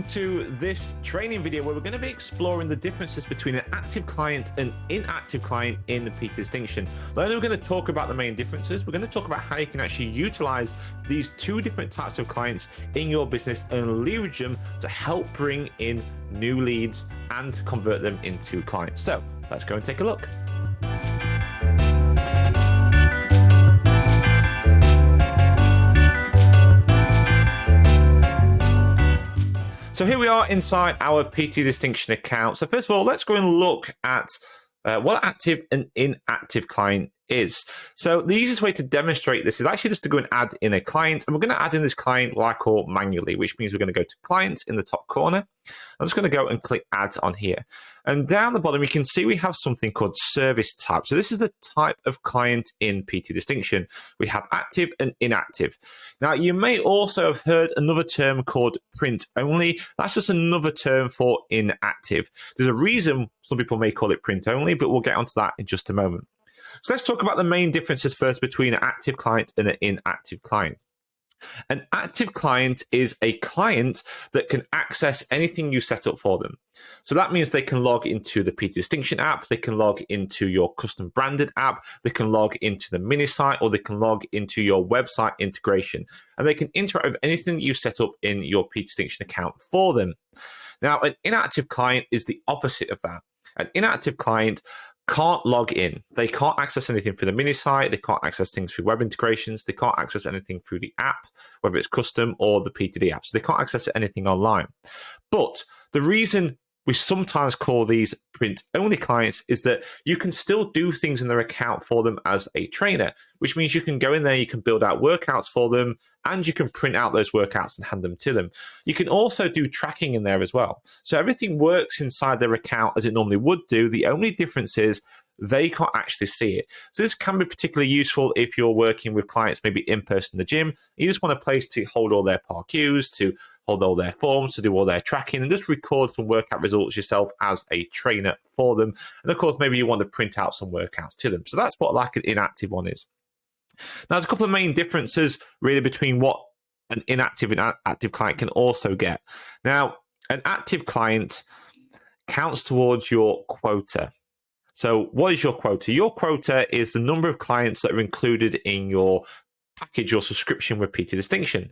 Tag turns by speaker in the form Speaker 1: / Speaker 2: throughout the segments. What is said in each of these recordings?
Speaker 1: welcome to this training video where we're going to be exploring the differences between an active client and inactive client in the PT distinction. Not only are we going to talk about the main differences, we're going to talk about how you can actually utilize these two different types of clients in your business and leverage them to help bring in new leads and convert them into clients. So let's go and take a look. So here we are inside our PT distinction account. So first of all, let's go and look at what active and inactive client is. So the easiest way to demonstrate this is actually just to go and add in a client. And we're going to add in this client what I call manually, which means we're going to go to client in the top corner. I'm just going to go and click add on here. And down the bottom, you can see we have something called service type. So this is the type of client in PT distinction. We have active and inactive. Now, you may also have heard another term called print only. That's just another term for inactive. There's a reason some people may call it print only, but we'll get onto that in just a moment. So let's talk about the main differences first between an active client and an inactive client. An active client is a client that can access anything you set up for them. So that means they can log into the PT Distinction app, they can log into your custom branded app, they can log into the mini site, or they can log into your website integration. And they can interact with anything that you set up in your PT Distinction account for them. Now, an inactive client is the opposite of that. An inactive client can't log in. They can't access anything through the mini site. They can't access things through web integrations. They can't access anything through the app, whether it's custom or the PTD app. So they can't access anything online. But the reason we sometimes call these print-only clients is that you can still do things in their account for them as a trainer, which means you can go in there, you can build out workouts for them, and you can print out those workouts and hand them to them. You can also do tracking in there as well. So everything works inside their account as it normally would do. The only difference is they can't actually see it. So this can be particularly useful if you're working with clients maybe in person in the gym. You just want a place to hold all their PAR-Qs, to hold all their forms, to do all their tracking, and just record some workout results yourself as a trainer for them. And of course, maybe you want to print out some workouts to them. So that's what like an inactive one is. Now, there's a couple of main differences really between what an inactive and active client can also get. Now, an active client counts towards your quota. So what is your quota? Your quota is the number of clients that are included in your package or subscription with PT Distinction.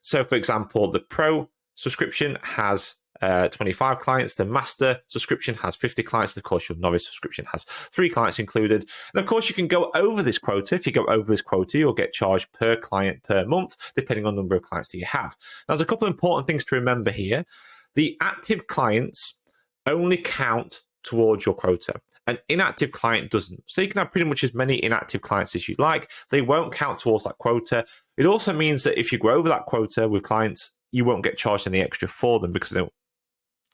Speaker 1: So, for example, the Pro subscription has 25 clients. The Master subscription has 50 clients. And of course, your Novice subscription has 3 clients included. And of course, you can go over this quota. If you go over this quota, you'll get charged per client per month, depending on the number of clients that you have. Now, there's a couple of important things to remember here. The active clients only count towards your quota. An inactive client doesn't. So you can have pretty much as many inactive clients as you'd like. They won't count towards that quota. It also means that if you go over that quota with clients, you won't get charged any extra for them because they don't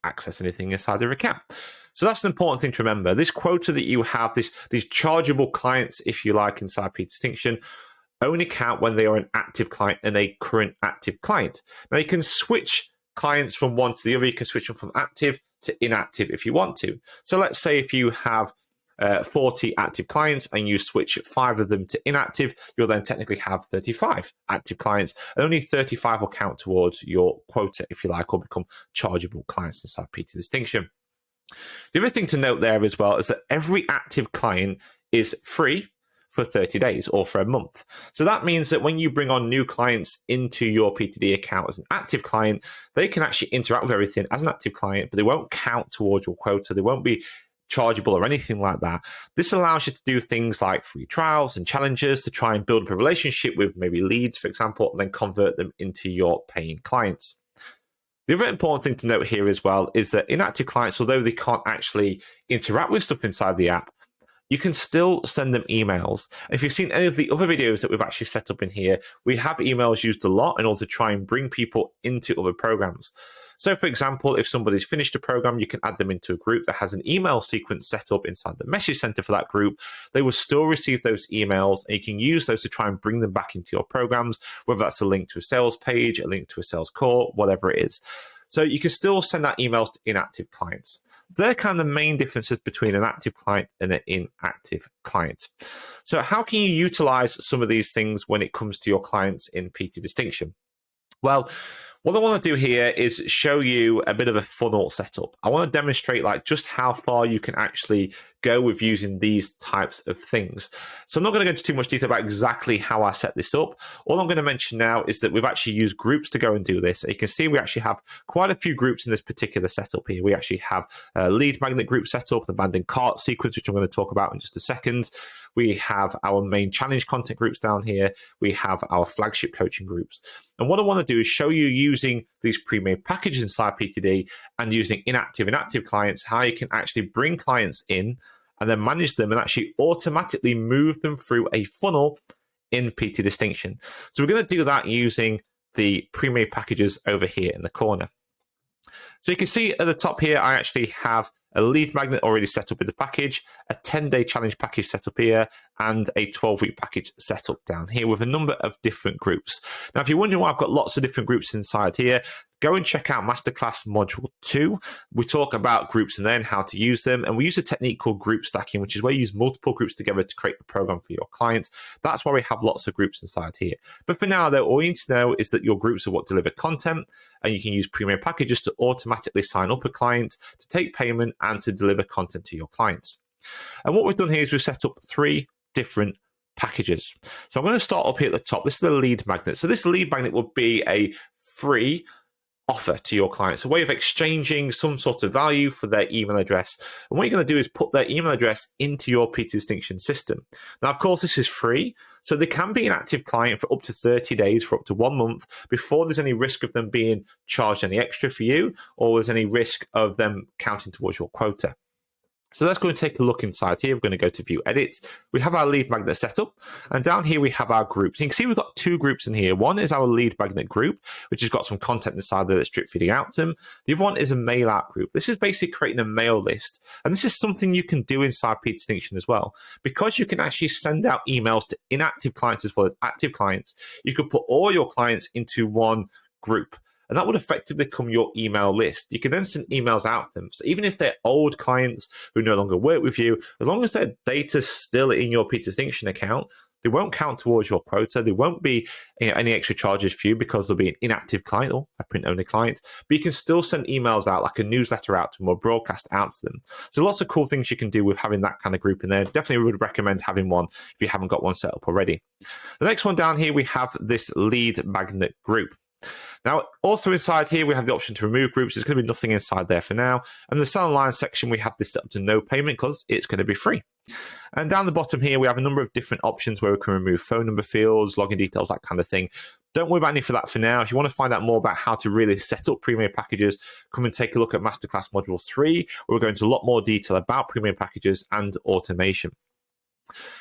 Speaker 1: access anything inside their account. So that's an important thing to remember. This quota that you have, these chargeable clients, if you like, inside PT Distinction, only count when they are an active client and a current active client. Now you can switch clients from one to the other. You can switch them from active to inactive if you want to. So let's say if you have 40 active clients and you switch 5 of them to inactive, you'll then technically have 35 active clients, and only 35 will count towards your quota, if you like, or become chargeable clients inside PT Distinction. The other thing to note there as well is that every active client is free for 30 days or for a month. So that means that when you bring on new clients into your PTD account as an active client, they can actually interact with everything as an active client, but they won't count towards your quota. They won't be chargeable or anything like that. This allows you to do things like free trials and challenges to try and build up a relationship with maybe leads, for example, and then convert them into your paying clients. The other important thing to note here as well is that inactive clients, although they can't actually interact with stuff inside the app, you can still send them emails. And if you've seen any of the other videos that we've actually set up in here, we have emails used a lot in order to try and bring people into other programs. So, for example, if somebody's finished a program, you can add them into a group that has an email sequence set up inside the message center for that group. They will still receive those emails, and you can use those to try and bring them back into your programs, whether that's a link to a sales page, a link to a sales call, whatever it is. So you can still send out emails to inactive clients. So they're kind of the main differences between an active client and an inactive client. So how can you utilize some of these things when it comes to your clients in PT Distinction? Well, What I want to do here is show you a bit of a funnel setup. I want to demonstrate like just how far you can actually go with using these types of things. So I'm not going to go into too much detail about exactly how I set this up. All I'm going to mention now is that we've actually used groups to go and do this. So you can see we actually have quite a few groups in this particular setup here. We actually have a lead magnet group set up, the abandoned cart sequence, which I'm going to talk about in just a second. We have our main challenge content groups down here. We have our flagship coaching groups. And what I want to do is show you using these pre-made packages inside PTD and using inactive and active clients, how you can actually bring clients in and then manage them and actually automatically move them through a funnel in PT Distinction. So we're going to do that using the pre-made packages over here in the corner. So you can see at the top here, I actually have a lead magnet already set up in the package, a 10-day challenge package set up here, and a 12-week package set up down here with a number of different groups. Now, if you're wondering why I've got lots of different groups inside here, go and check out Masterclass Module 2. We talk about groups and then how to use them. And we use a technique called group stacking, which is where you use multiple groups together to create a program for your clients. That's why we have lots of groups inside here. But for now, though, all you need to know is that your groups are what deliver content, and you can use premium packages to automatically sign up a client, to take payment, and to deliver content to your clients. And what we've done here is we've set up 3 different packages. So I'm going to start up here at the top. This is the lead magnet. So this lead magnet will be a free offer to your clients, a way of exchanging some sort of value for their email address. And what you're going to do is put their email address into your PT Distinction system. Now, of course, this is free, so they can be an active client for up to 30 days, for up to 1 month, before there's any risk of them being charged any extra for you, or there's any risk of them counting towards your quota. So let's go and take a look inside here. We're going to go to view edits. We have our lead magnet set up, and down here we have our groups. You can see we've got 2 groups in here. One is our lead magnet group, which has got some content inside there that's drip feeding out to them. The other one is a mail out group. This is basically creating a mail list, and this is something you can do inside PT Distinction as well, because you can actually send out emails to inactive clients as well as active clients. You could put all your clients into one group, and that would effectively become your email list. You can then send emails out to them. So even if they're old clients who no longer work with you, as long as their data's still in your PT Distinction account, they won't count towards your quota. There won't be any extra charges for you because they'll be an inactive client or a print-only client. But you can still send emails out, like a newsletter out to them or broadcast out to them. So lots of cool things you can do with having that kind of group in there. Definitely would recommend having one if you haven't got one set up already. The next one down here, we have this lead magnet group. Now, also inside here, we have the option to remove groups. There's going to be nothing inside there for now. And the sell online section, we have this set up to no payment because it's going to be free. And down the bottom here, we have a number of different options where we can remove phone number fields, login details, that kind of thing. Don't worry about any for that for now. If you want to find out more about how to really set up premium packages, come and take a look at Masterclass Module 3, where we're going into a lot more detail about premium packages and automation.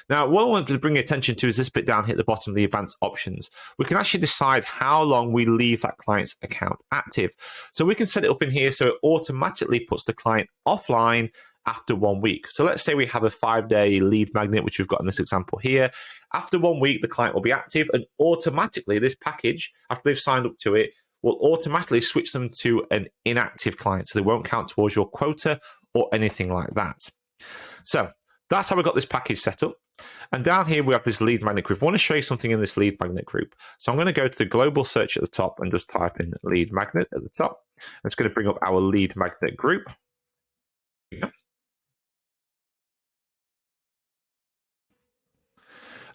Speaker 1: Now, what I want to bring attention to is this bit down here at the bottom, the advanced options. We can actually decide how long we leave that client's account active. So we can set it up in here so it automatically puts the client offline after 1 week. So let's say we have a 5-day lead magnet, which we've got in this example here. After 1 week, the client will be active, and automatically this package, after they've signed up to it, will automatically switch them to an inactive client. So they won't count towards your quota or anything like that. So that's how we got this package set up. And down here, we have this lead magnet group. I want to show you something in this lead magnet group. So I'm going to go to the global search at the top and just type in lead magnet at the top. It's going to bring up our lead magnet group.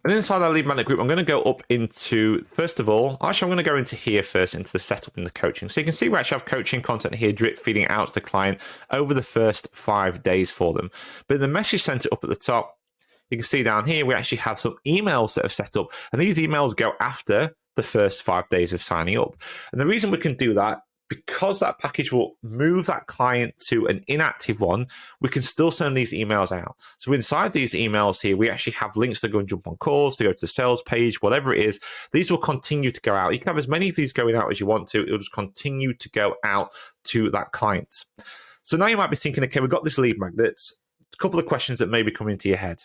Speaker 1: And inside our lead magnet group, I'm going to go up into, first of all, actually, I'm going to go into here first, into the setup in the coaching. So you can see we actually have coaching content here, drip feeding out to the client over the first 5 days for them. But in the message center up at the top, you can see down here, we actually have some emails that are set up. And these emails go after the first 5 days of signing up. And the reason we can do that, because that package will move that client to an inactive one, we can still send these emails out. So inside these emails here, we actually have links to go and jump on calls, to go to the sales page, whatever it is. These will continue to go out. You can have as many of these going out as you want to. It'll just continue to go out to that client. So now you might be thinking, okay, we've got this lead magnet. A couple of questions that may be coming into your head.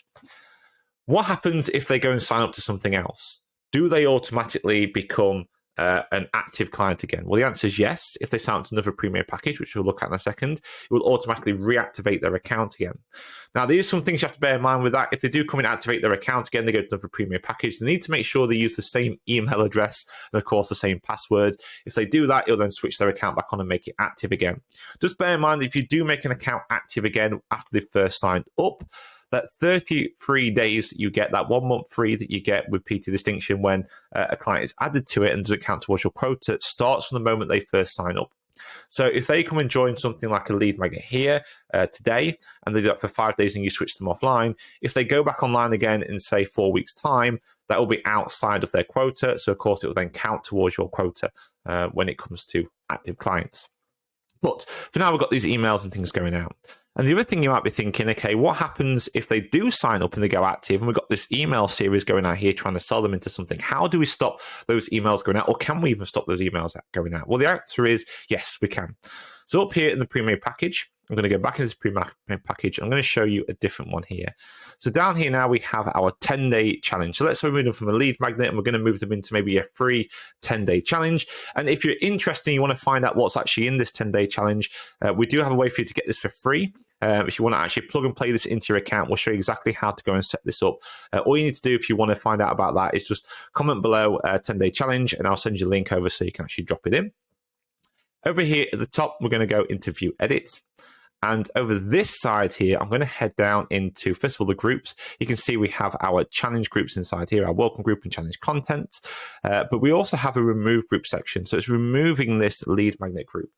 Speaker 1: What happens if they go and sign up to something else? Do they automatically become an active client again? Well, the answer is yes. If they sign up to another premium package, which we'll look at in a second, it will automatically reactivate their account again. Now, there's some things you have to bear in mind with that. If they do come and activate their account again, they go to another premium package, they need to make sure they use the same email address and, of course, the same password. If they do that, it'll then switch their account back on and make it active again. Just bear in mind that if you do make an account active again after they first signed up, that 33 days you get, that 1 month free that you get with PT Distinction when a client is added to it and doesn't count towards your quota, starts from the moment they first sign up. So if they come and join something like a lead magnet here today, and they do that for 5 days and you switch them offline, if they go back online again in, say, 4 weeks' time, that will be outside of their quota. So, of course, it will then count towards your quota when it comes to active clients. But for now, we've got these emails and things going out. And the other thing you might be thinking, okay, what happens if they do sign up and they go active and we've got this email series going out here trying to sell them into something? How do we stop those emails going out, or can we even stop those emails going out? Well, the answer is yes, we can. So up here in the Premier package, I'm going to go back into this Premier package. I'm going to show you a different one here. So down here now we have our 10-day challenge. So let's say we move them from a lead magnet and we're going to move them into maybe a free 10-day challenge. And if you're interested and you want to find out what's actually in this 10-day challenge, we do have a way for you to get this for free. If you want to actually plug and play this into your account, we'll show you exactly how to go and set this up. All you need to do if you want to find out about that is just comment below 10-day challenge and I'll send you a link over so you can actually drop it in. Over here at the top, we're going to go into view edit. And over this side here, I'm going to head down into, first of all, the groups. You can see we have our challenge groups inside here, our welcome group and challenge content. But we also have a remove group section. So it's removing this lead magnet group.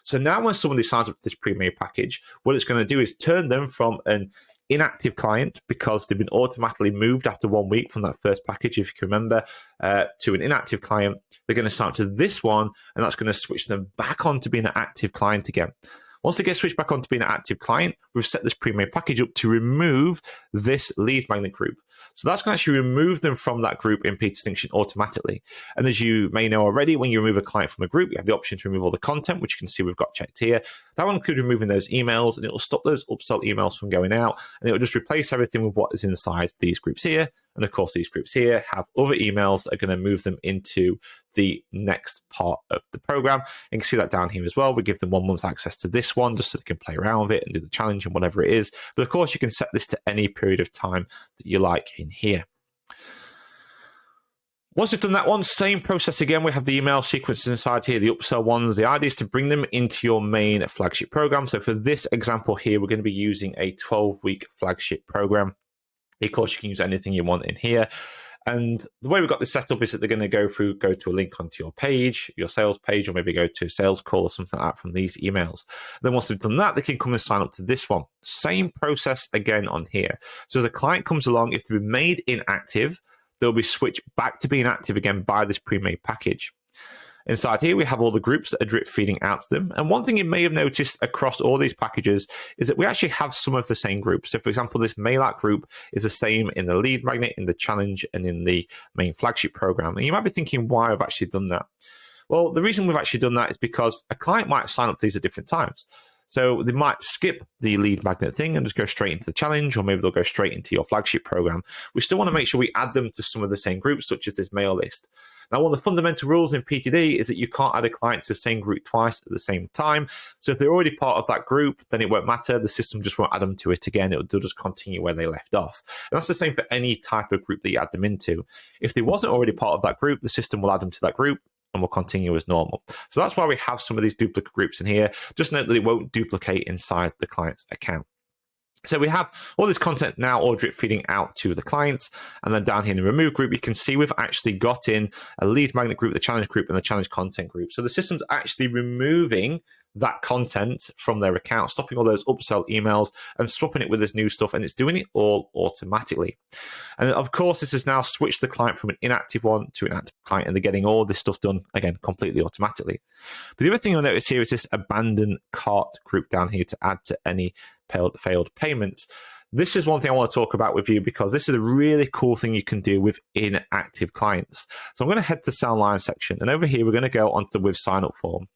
Speaker 1: So now when somebody signs up to this Premier package, what it's going to do is turn them from an inactive client, because they've been automatically moved after 1 week from that first package, if you can remember, to an inactive client. They're going to sign up to this one, and that's going to switch them back on to being an active client again. Once they get switched back on to being an active client, we've set this Premier package up to remove this lead magnet group. So that's going to actually remove them from that group in PT Distinction automatically. And as you may know already, when you remove a client from a group, you have the option to remove all the content, which you can see we've got checked here. That will include removing those emails, and it will stop those upsell emails from going out, and it will just replace everything with what is inside these groups here. And of course, these groups here have other emails that are going to move them into the next part of the program. You can see that down here as well. We give them 1 month's access to this one just so they can play around with it and do the challenge and whatever it is. But of course, you can set this to any period of time that you like in here. Once you've done that one, same process again. We have the email sequences inside here, the upsell ones. The idea is to bring them into your main flagship program. So for this example here, we're going to be using a 12-week flagship program. Of course, you can use anything you want in here. And the way we've got this set up is that they're going to go to a link onto your page, your sales page, or maybe go to a sales call or something like that from these emails. Then once they've done that, they can come and sign up to this one. Same process again on here. So the client comes along. If they've been made inactive, they'll be switched back to being active again by this pre-made package. Inside here, we have all the groups that are drip feeding out to them. And one thing you may have noticed across all these packages is that we actually have some of the same groups. So for example, this mail out group is the same in the lead magnet, in the challenge, and in the main flagship program. And you might be thinking why I've actually done that. Well, the reason we've actually done that is because a client might sign up to these at different times. So they might skip the lead magnet thing and just go straight into the challenge, or maybe they'll go straight into your flagship program. We still want to make sure we add them to some of the same groups, such as this mail list. Now, one of the fundamental rules in PTD is that you can't add a client to the same group twice at the same time. So if they're already part of that group, then it won't matter. The system just won't add them to it again. They'll just continue where they left off. And that's the same for any type of group that you add them into. If they wasn't already part of that group, the system will add them to that group and will continue as normal. So that's why we have some of these duplicate groups in here. Just note that it won't duplicate inside the client's account. So we have all this content now all drip feeding out to the clients. And then down here in the remove group, you can see we've actually got in a lead magnet group, the challenge group, and the challenge content group. So the system's actually removing that content from their account, stopping all those upsell emails and swapping it with this new stuff. And it's doing it all automatically. And of course, this has now switched the client from an inactive one to an active client, and they're getting all this stuff done, again, completely automatically. But the other thing you'll notice here is this abandoned cart group down here to add to any failed payments. This is one thing I want to talk about with you, because this is a really cool thing you can do with inactive clients. So I'm going to head to Sell Line section, and over here, we're going to go onto the with sign up form.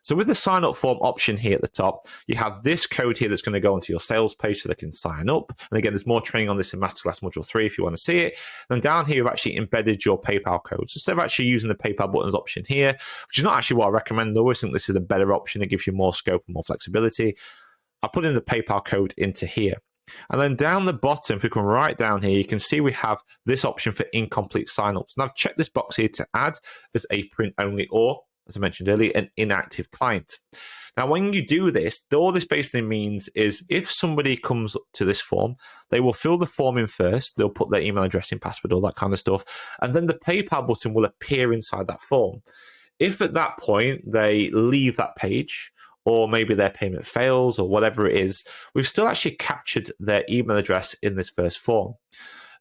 Speaker 1: So with the sign up form option here at the top, you have this code here that's going to go onto your sales page so they can sign up. And again, there's more training on this in Masterclass Module 3 if you want to see it. And down here, you've actually embedded your PayPal code. So instead of actually using the PayPal buttons option here, which is not actually what I recommend, I always think this is a better option. It gives you more scope and more flexibility. I put in the PayPal code into here. And then down the bottom, if we come right down here, you can see we have this option for incomplete signups. And I've checked this box here to add as a print only or, as I mentioned earlier, an inactive client. Now, when you do this, all this basically means is if somebody comes to this form, they will fill the form in first. They'll put their email address in, password, all that kind of stuff. And then the PayPal button will appear inside that form. If at that point they leave that page, or maybe their payment fails or whatever it is, we've still actually captured their email address in this first form.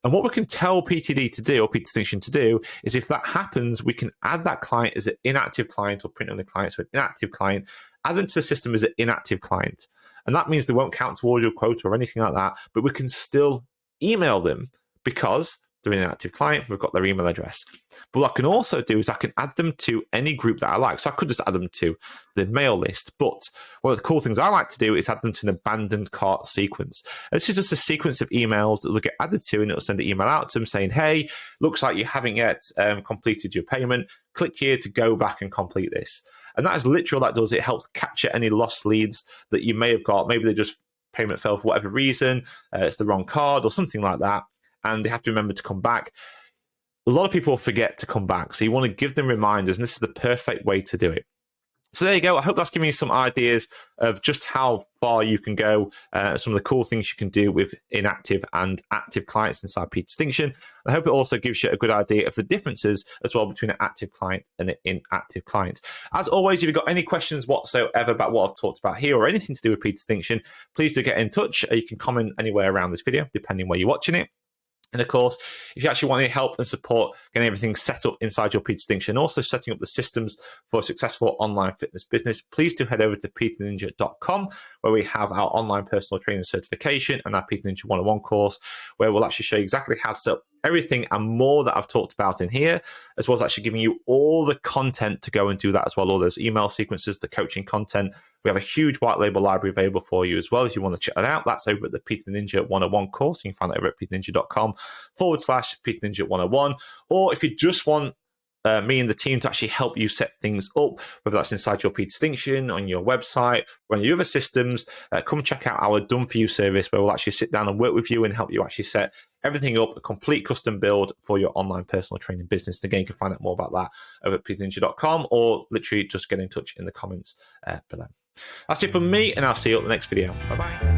Speaker 1: And what we can tell PTD to do, or PT Distinction to do, is if that happens, we can add that client as an inactive client or print on the client, so an inactive client, add them to the system as an inactive client. And that means they won't count towards your quota or anything like that, but we can still email them because they're an inactive client, we've got their email address. But what I can also do is I can add them to any group that I like. So I could just add them to the mail list. But one of the cool things I like to do is add them to an abandoned cart sequence. This is just a sequence of emails that will get added to, and it'll send an email out to them saying, hey, looks like you haven't yet completed your payment. Click here to go back and complete this. And that is literally what that does. It helps capture any lost leads that you may have got. Maybe they just payment failed for whatever reason. It's the wrong card or something like that. And they have to remember to come back. A lot of people forget to come back. So you want to give them reminders, and this is the perfect way to do it. So there you go. I hope that's giving you some ideas of just how far you can go, some of the cool things you can do with inactive and active clients inside PT Distinction. I hope it also gives you a good idea of the differences as well between an active client and an inactive client. As always, if you've got any questions whatsoever about what I've talked about here or anything to do with PT Distinction, please do get in touch. You can comment anywhere around this video, depending where you're watching it. And of course, if you actually want any help and support getting everything set up inside your PT Distinction, also setting up the systems for a successful online fitness business, please do head over to ptninja.com, where we have our online personal training certification and our PT Ninja 101 course, where we'll actually show you exactly how to set up everything and more that I've talked about in here, as well as actually giving you all the content to go and do that as well, all those email sequences, the coaching content. We have a huge white label library available for you as well. If you want to check that out, that's over at the PT Ninja 101 course. You can find that over at ptninja.com/PT Ninja 101. Or if you just want me and the team to actually help you set things up, whether that's inside your PT Distinction, on your website, or on your other systems, come check out our Done For You service, where we'll actually sit down and work with you and help you actually set everything up, a complete custom build for your online personal training business. Again, you can find out more about that over at ptninja.com, or literally just get in touch in the comments below. That's it from me, and I'll see you at the next video. Bye-bye.